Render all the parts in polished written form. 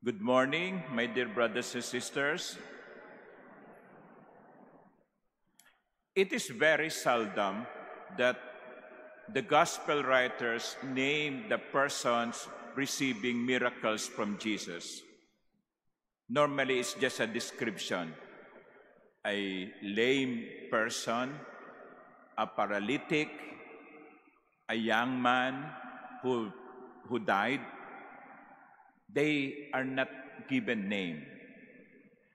Good morning, my dear brothers and sisters. It is very seldom that the gospel writers name the persons receiving miracles from Jesus. Normally, it's just a description. A lame person, a paralytic, a young man who died. They are not given name.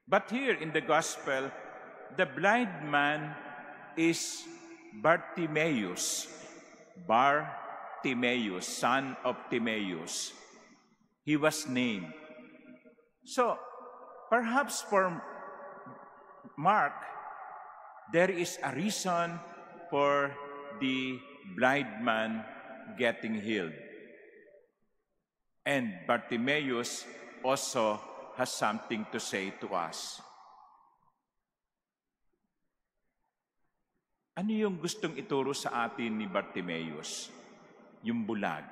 But here in the gospel, the blind man is Bartimaeus, son of Timaeus. He was named. So, perhaps for Mark, there is a reason for the blind man getting healed. And Bartimaeus also has something to say to us. Ano yung gustong ituro sa atin ni Bartimaeus? Yung bulag.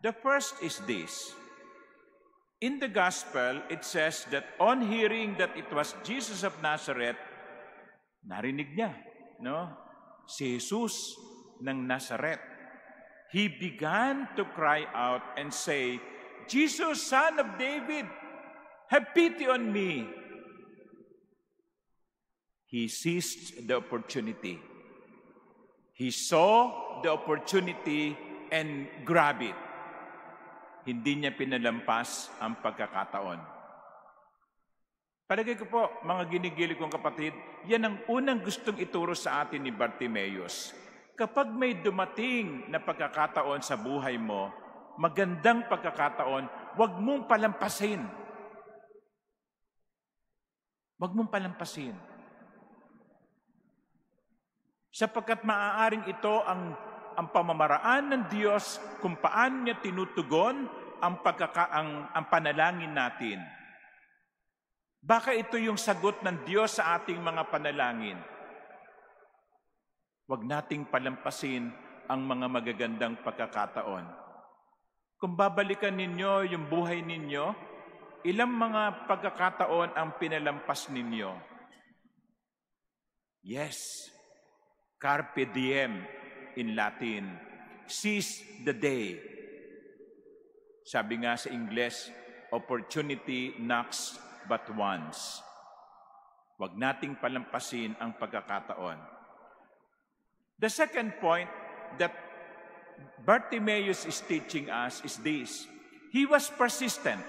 The first is this. In the gospel, it says that on hearing that it was Jesus of Nazareth, narinig niya, no? Si Jesus ng Nazareth. He began to cry out and say, Jesus, Son of David, have pity on me. He seized the opportunity. He saw the opportunity and grabbed it. Hindi niya pinalampas ang pagkakataon. Palagay ko po, mga ginigili kong kapatid, yan ang unang gustong ituro sa atin ni Bartimaeus. Kapag may dumating na pagkakataon sa buhay mo, magandang pagkakataon, huwag mong palampasin. Huwag mong palampasin. Sapagkat maaaring ito ang pamamaraan ng Diyos kung paano niya tinutugon ang panalangin natin. Baka ito yung sagot ng Diyos sa ating mga panalangin. Huwag nating palampasin ang mga magagandang pagkakataon. Kung babalikan ninyo yung buhay ninyo, ilang mga pagkakataon ang pinalampas ninyo? Yes, carpe diem in Latin, seize the day. Sabi nga sa Ingles, opportunity knocks but once. Huwag nating palampasin ang pagkakataon. The second point that Bartimaeus is teaching us is this. He was persistent.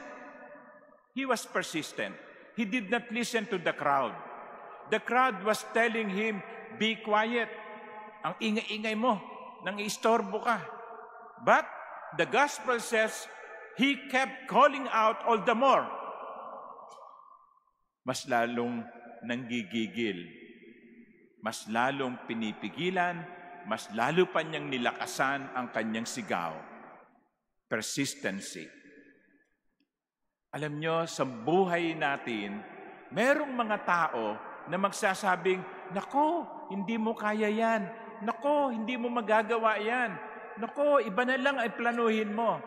He was persistent. He did not listen to the crowd. The crowd was telling him, be quiet. Ang ingay-ingay mo, nang istorbo ka. But the gospel says, he kept calling out all the more. Mas lalong nanggigigil. Mas lalong pinipigilan, mas lalo pa niyang nilakasan ang kanyang sigaw. Persistency. Alam niyo, sa buhay natin, merong mga tao na magsasabing, nako, hindi mo kaya yan. Nako, hindi mo magagawa yan. Nako, iba na lang ay planuhin mo.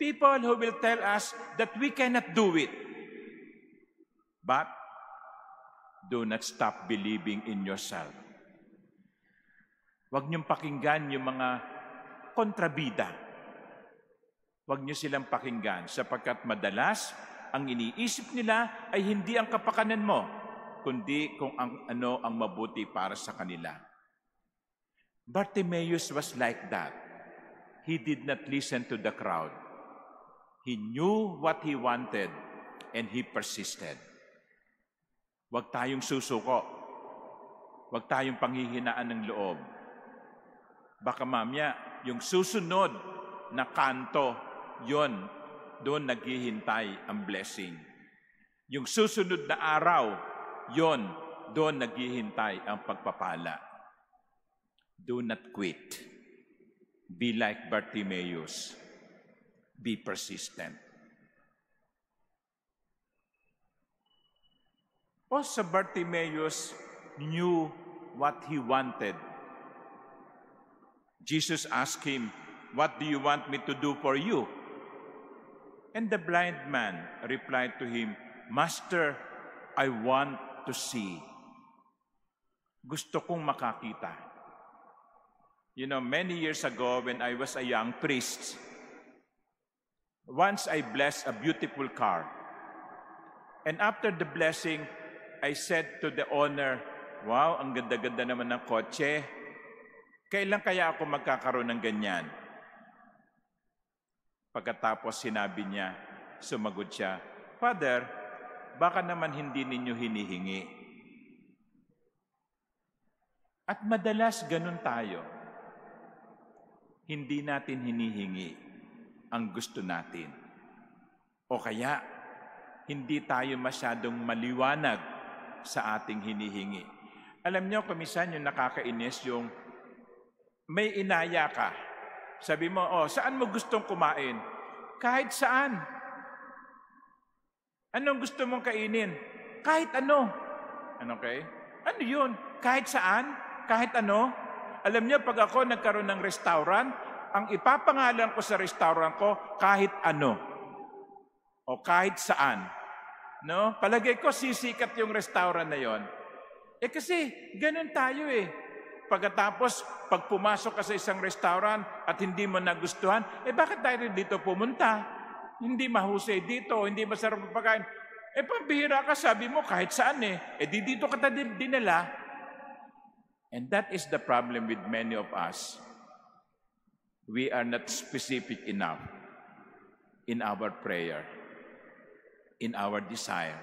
People who will tell us that we cannot do it. But, do not stop believing in yourself. Huwag niyong pakinggan yung mga kontrabida. Huwag niyo silang pakinggan sapagkat madalas ang iniisip nila ay hindi ang kapakanan mo, kundi kung ano ang mabuti para sa kanila. Bartimaeus was like that. He did not listen to the crowd. He knew what he wanted and he persisted. Huwag tayong susuko. Huwag tayong panghihinaan ng loob. Baka mamaya, yung susunod na kanto, yon, doon naghihintay ang blessing. Yung susunod na araw, yon, doon naghihintay ang pagpapala. Do not quit. Be like Bartimaeus. Be persistent. Also, Bartimaeus knew what he wanted. Jesus asked him, "What do you want me to do for you?" And the blind man replied to him, Master, I want to see. Gusto kong makakita. You know, many years ago when I was a young priest, once I blessed a beautiful car. And after the blessing, I said to the owner, wow, ang ganda-ganda naman ng kotse. Kailan kaya ako magkakaroon ng ganyan? Pagkatapos sinabi niya, sumagot siya, Father, baka naman hindi ninyo hinihingi. At madalas ganun tayo. Hindi natin hinihingi ang gusto natin. O kaya, hindi tayo masyadong maliwanag sa ating hinihingi. Alam niyo, kumisan yung nakakainis yung may inaya ka. Sabi mo, saan mo gustong kumain? Kahit saan. Anong gusto mong kainin? Kahit ano. Okay? Ano yun? Kahit saan? Kahit ano? Alam niyo, pag ako nagkaroon ng restaurant, ang ipapangalan ko sa restaurant ko, kahit ano. O kahit saan. No? Palagay ko, sisikat yung restaurant na yon. Kasi, ganun tayo Pagkatapos, pag pumasok ka sa isang restaurant at hindi mo nagustuhan, bakit tayo dito pumunta? Hindi mahusay dito, hindi masarap ang pagkain. Pambihira ka, sabi mo, kahit saan di dito ka dinala. And that is the problem with many of us. We are not specific enough in our prayer, in our desire.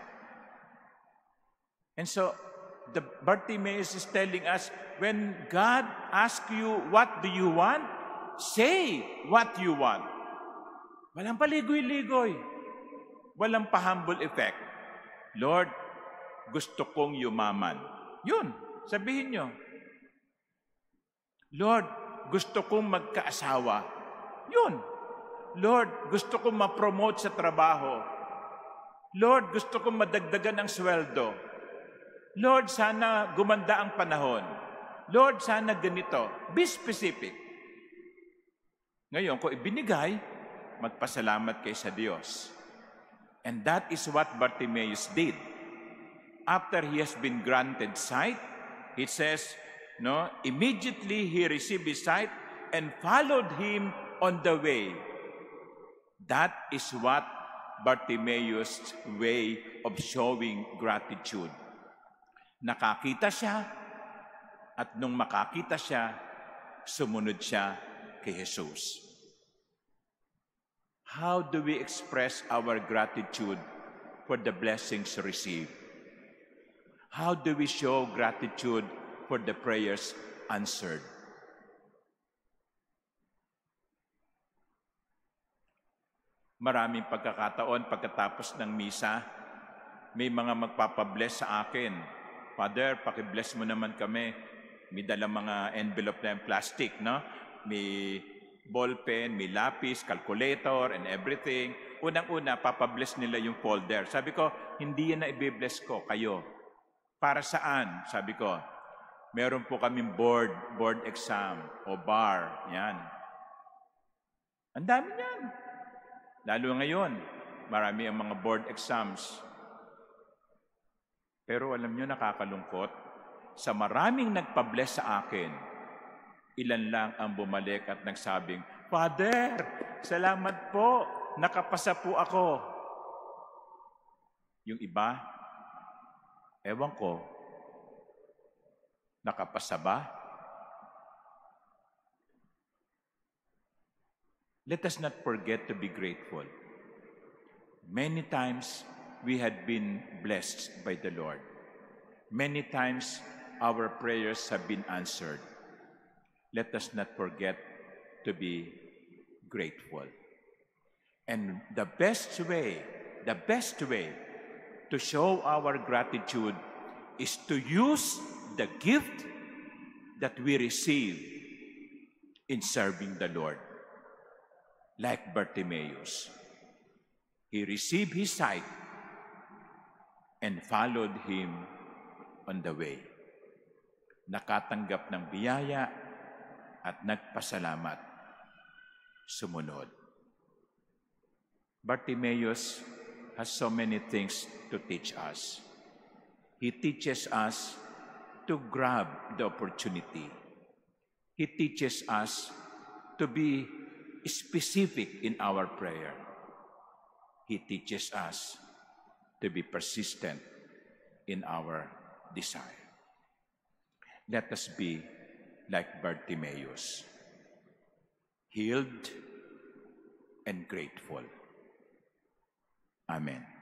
And so, the Bartimaeus is telling us, when God asks you, what do you want? Say what you want. Walang paligoy-ligoy. Walang pa-humble effect. Lord, gusto kong yumaman. Yun, sabihin nyo. Lord, gusto kong magkaasawa. Yun. Lord, gusto kong ma-promote sa trabaho. Lord, gusto kong madagdagan ang sweldo. Lord, sana gumanda ang panahon. Lord, sana ganito. Be specific. Ngayon, kung ibinigay, magpasalamat kay sa Diyos. And that is what Bartimaeus did. After he has been granted sight, it says, immediately he received his sight and followed him on the way. That is what Bartimaeus' way of showing gratitude. Nakakita siya, at nung makakita siya, sumunod siya kay Jesus. How do we express our gratitude for the blessings received? How do we show gratitude for the prayers answered? Maraming pagkakataon pagkatapos ng misa, may mga magpapabless sa akin. Father, pakibless mo naman kami. May dalang mga envelope na yung plastic, no? May ballpen, may lapis, calculator, and everything. Unang-una, papabless nila yung folder. Sabi ko, hindi yan na i-bless ko, kayo. Para saan? Sabi ko, meron po kaming board exam o bar. Yan. Ang dami yan. Lalo ngayon, marami ang mga board exams. Pero alam nyo, nakakalungkot. Sa maraming nagpa-bless sa akin, ilan lang ang bumalik at nagsabing, Father, salamat po, nakapasa po ako. Yung iba, ewan ko, nakapasa ba? Let us not forget to be grateful. Many times, we had been blessed by the Lord. Many times, our prayers have been answered. Let us not forget to be grateful. And the best way to show our gratitude is to use the gift that we receive in serving the Lord. Like Bartimaeus, he received his sight and followed him on the way. Nakatanggap ng biyaya at nagpasalamat. Sumunod. Bartimaeus has so many things to teach us. He teaches us to grab the opportunity. He teaches us to be specific in our prayer. He teaches us to be persistent in our desire. Let us be like Bartimaeus, healed and grateful. Amen.